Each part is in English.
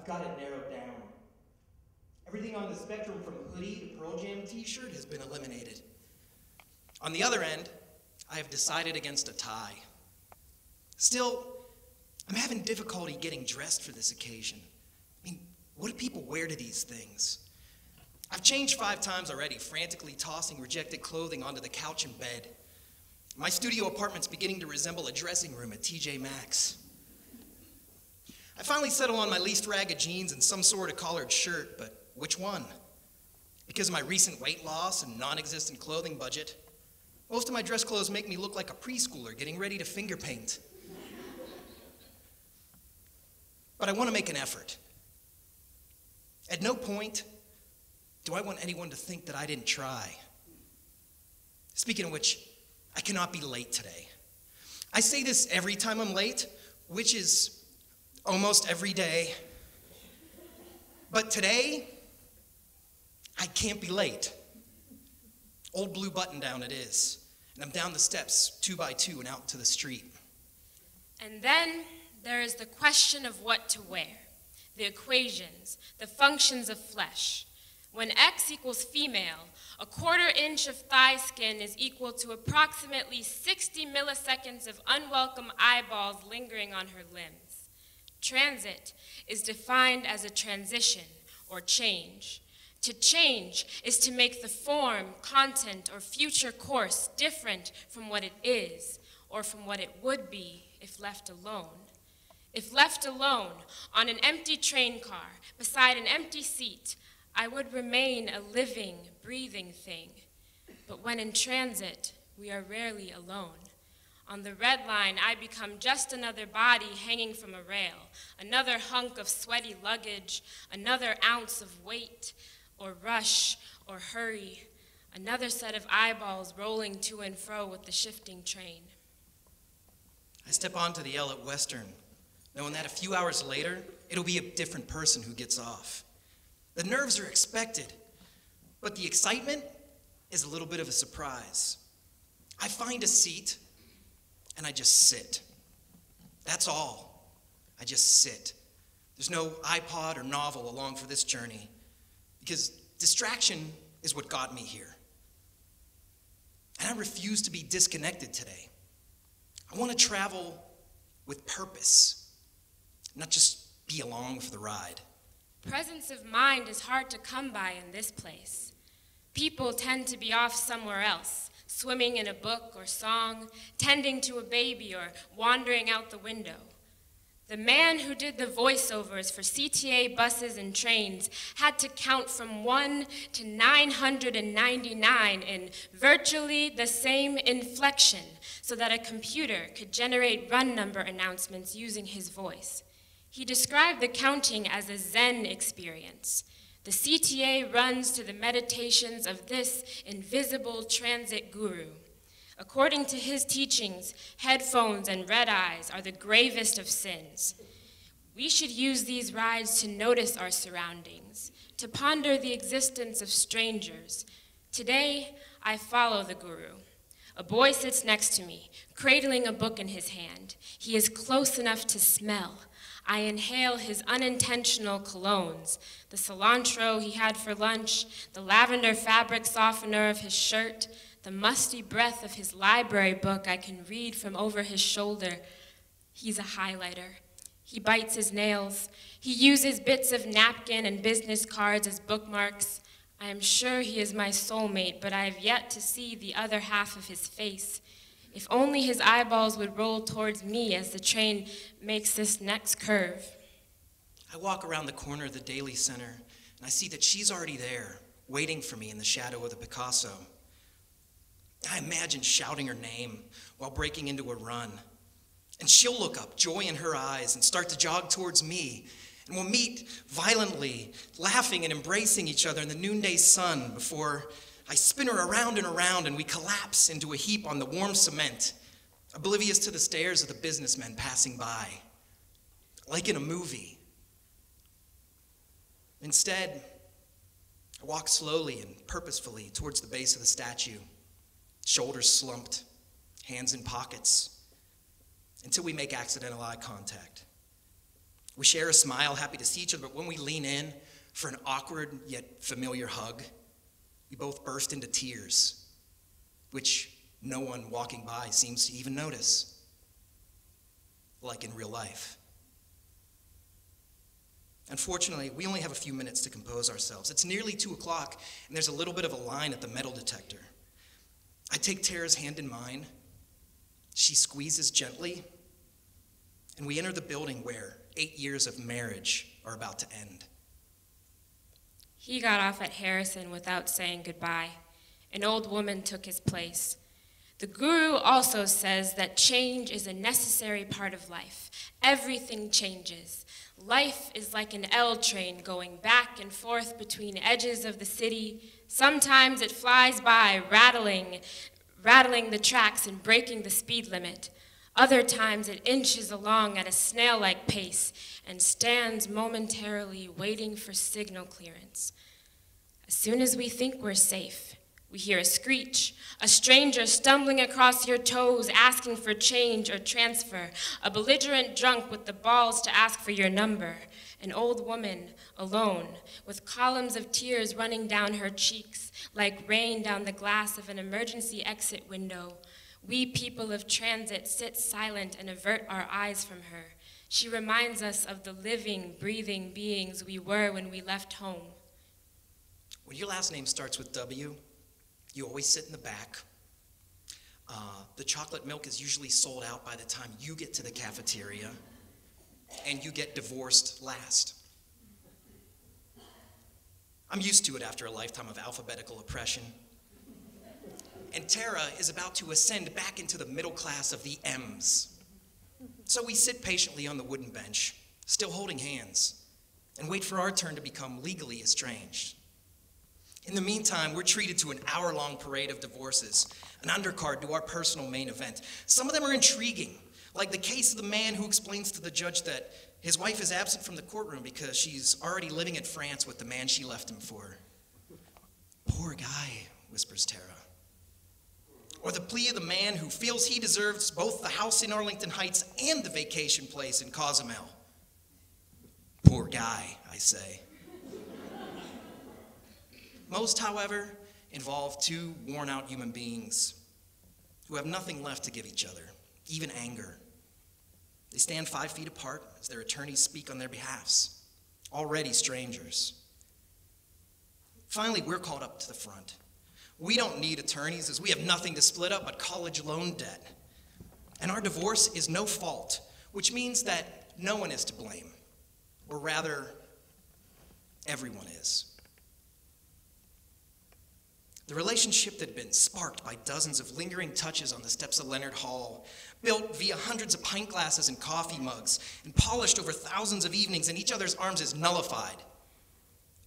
I've got it narrowed down. Everything on the spectrum from hoodie to Pearl Jam t-shirt has been eliminated. On the other end, I have decided against a tie. Still, I'm having difficulty getting dressed for this occasion. I mean, what do people wear to these things? I've changed 5 times already, frantically tossing rejected clothing onto the couch and bed. My studio apartment's beginning to resemble a dressing room at TJ Maxx. I finally settle on my least ragged jeans and some sort of collared shirt, but which one? Because of my recent weight loss and non-existent clothing budget, most of my dress clothes make me look like a preschooler getting ready to finger paint. But I want to make an effort. At no point do I want anyone to think that I didn't try. Speaking of which, I cannot be late today. I say this every time I'm late, which is almost every day. But today, I can't be late. Old blue button down it is. And I'm down the steps 2 by 2 and out to the street. And then there is the question of what to wear, the equations, the functions of flesh. When X equals female, a 1/4 inch of thigh skin is equal to approximately 60 milliseconds of unwelcome eyeballs lingering on her limbs. Transit is defined as a transition or change. To change is to make the form, content, or future course different from what it is or from what it would be if left alone. If left alone on an empty train car beside an empty seat, I would remain a living, breathing thing. But when in transit, we are rarely alone. On the red line, I become just another body hanging from a rail, another hunk of sweaty luggage, another ounce of weight, or rush, or hurry, another set of eyeballs rolling to and fro with the shifting train. I step onto the L at Western, knowing that a few hours later, it'll be a different person who gets off. The nerves are expected, but the excitement is a little bit of a surprise. I find a seat, and I just sit. That's all. I just sit. There's no iPod or novel along for this journey, because distraction is what got me here. And I refuse to be disconnected today. I want to travel with purpose, not just be along for the ride. Presence of mind is hard to come by in this place. People tend to be off somewhere else, swimming in a book or song, tending to a baby, or wandering out the window. The man who did the voiceovers for CTA buses and trains had to count from 1 to 999 in virtually the same inflection so that a computer could generate run number announcements using his voice. He described the counting as a Zen experience. The CTA runs to the meditations of this invisible transit guru. According to his teachings, headphones and red eyes are the gravest of sins. We should use these rides to notice our surroundings, to ponder the existence of strangers. Today, I follow the guru. A boy sits next to me, cradling a book in his hand. He is close enough to smell. I inhale his unintentional colognes, the cilantro he had for lunch, the lavender fabric softener of his shirt, the musty breath of his library book I can read from over his shoulder. He's a highlighter. He bites his nails. He uses bits of napkin and business cards as bookmarks. I am sure he is my soulmate, but I have yet to see the other half of his face. If only his eyeballs would roll towards me as the train makes this next curve. I walk around the corner of the Daily Center, and I see that she's already there, waiting for me in the shadow of the Picasso. I imagine shouting her name while breaking into a run. And she'll look up, joy in her eyes, and start to jog towards me. And we'll meet violently, laughing and embracing each other in the noonday sun before I spin her around and around and we collapse into a heap on the warm cement, oblivious to the stares of the businessmen passing by, like in a movie. Instead, I walk slowly and purposefully towards the base of the statue, shoulders slumped, hands in pockets, until we make accidental eye contact. We share a smile, happy to see each other, but when we lean in for an awkward yet familiar hug, we both burst into tears, which no one walking by seems to even notice, like in real life. Unfortunately, we only have a few minutes to compose ourselves. It's nearly 2 o'clock, and there's a little bit of a line at the metal detector. I take Tara's hand in mine. She squeezes gently, and we enter the building where 8 years of marriage are about to end. He got off at Harrison without saying goodbye. An old woman took his place. The guru also says that change is a necessary part of life. Everything changes. Life is like an L train going back and forth between edges of the city. Sometimes it flies by, rattling the tracks and breaking the speed limit. Other times it inches along at a snail-like pace and stands momentarily waiting for signal clearance. As soon as we think we're safe, we hear a screech, a stranger stumbling across your toes asking for change or transfer, a belligerent drunk with the balls to ask for your number, an old woman alone with columns of tears running down her cheeks like rain down the glass of an emergency exit window. We people of transit sit silent and avert our eyes from her. She reminds us of the living, breathing beings we were when we left home. When your last name starts with W, you always sit in the back. The chocolate milk is usually sold out by the time you get to the cafeteria, and you get divorced last. I'm used to it after a lifetime of alphabetical oppression. And Tara is about to ascend back into the middle class of the M's. So we sit patiently on the wooden bench, still holding hands, and wait for our turn to become legally estranged. In the meantime, we're treated to an hour-long parade of divorces, an undercard to our personal main event. Some of them are intriguing, like the case of the man who explains to the judge that his wife is absent from the courtroom because she's already living in France with the man she left him for. Poor guy, whispers Tara. Or the plea of the man who feels he deserves both the house in Arlington Heights and the vacation place in Cozumel. Poor guy, I say. Most, however, involve two worn-out human beings who have nothing left to give each other, even anger. They stand 5 feet apart as their attorneys speak on their behalfs, already strangers. Finally, we're called up to the front. We don't need attorneys as we have nothing to split up but college loan debt. And our divorce is no fault, which means that no one is to blame, or rather, everyone is. The relationship that had been sparked by dozens of lingering touches on the steps of Leonard Hall, built via hundreds of pint glasses and coffee mugs, and polished over thousands of evenings in each other's arms is nullified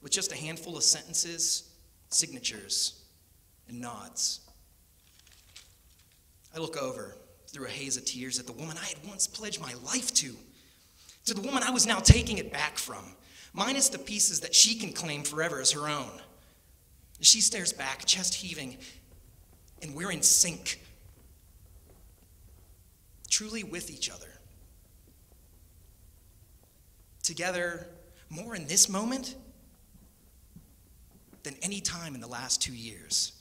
with just a handful of sentences, signatures, and nods. I look over through a haze of tears at the woman I had once pledged my life to the woman I was now taking it back from, minus the pieces that she can claim forever as her own. She stares back, chest heaving, and we're in sync, truly with each other. Together, more in this moment than any time in the last 2 years.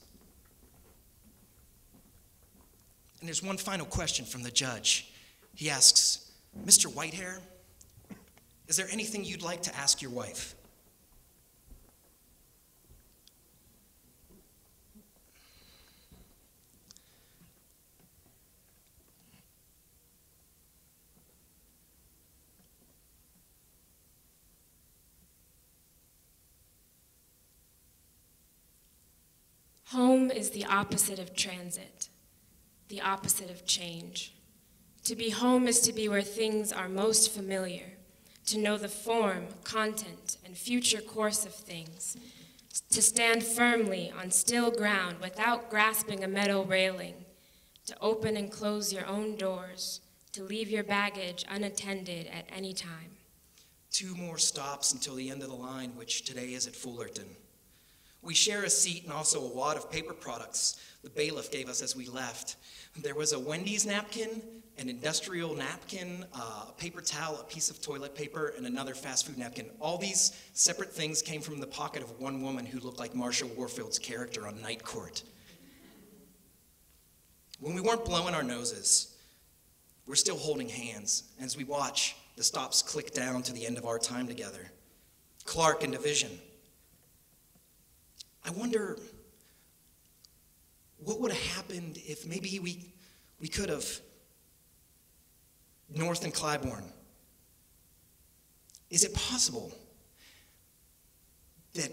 And there's one final question from the judge. He asks, Mr. Whitehair, is there anything you'd like to ask your wife? Home is the opposite of transit, the opposite of change. To be home is to be where things are most familiar, to know the form, content, and future course of things, to stand firmly on still ground without grasping a metal railing, to open and close your own doors, to leave your baggage unattended at any time. 2 more stops until the end of the line, which today is at Fullerton. We share a seat and also a wad of paper products the bailiff gave us as we left. There was a Wendy's napkin, an industrial napkin, a paper towel, a piece of toilet paper, and another fast food napkin. All these separate things came from the pocket of one woman who looked like Marsha Warfield's character on Night Court. When we weren't blowing our noses, we're still holding hands as we watch the stops click down to the end of our time together. Clark and Division. I wonder what would have happened if maybe we could have North and Clybourne. Is it possible that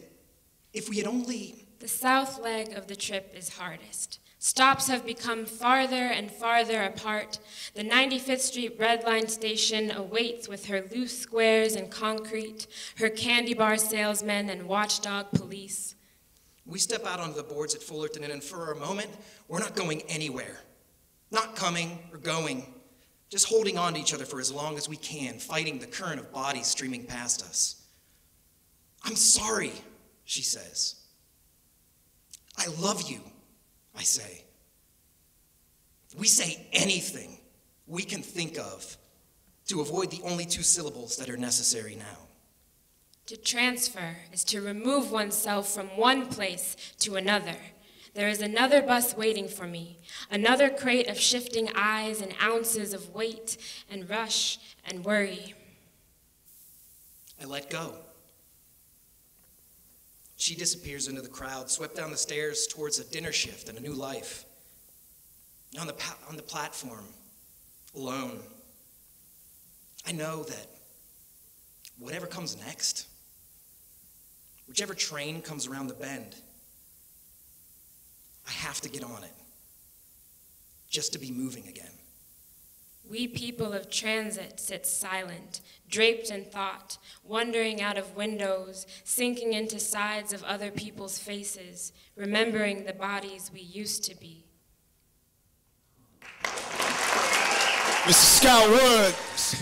if we had only... The south leg of the trip is hardest. Stops have become farther and farther apart. The 95th Street Red Line station awaits with her loose squares and concrete, her candy bar salesmen and watchdog police. We step out onto the boards at Fullerton, and for a moment, we're not going anywhere. Not coming or going, just holding on to each other for as long as we can, fighting the current of bodies streaming past us. I'm sorry, she says. I love you, I say. We say anything we can think of to avoid the only two syllables that are necessary now. To transfer is to remove oneself from one place to another. There is another bus waiting for me, another crate of shifting eyes and ounces of weight and rush and worry. I let go. She disappears into the crowd, swept down the stairs towards a dinner shift and a new life. On the platform, alone, I know that whatever comes next, whichever train comes around the bend, I have to get on it, just to be moving again. We people of transit sit silent, draped in thought, wandering out of windows, sinking into sides of other people's faces, remembering the bodies we used to be. Mr. Scott Woods.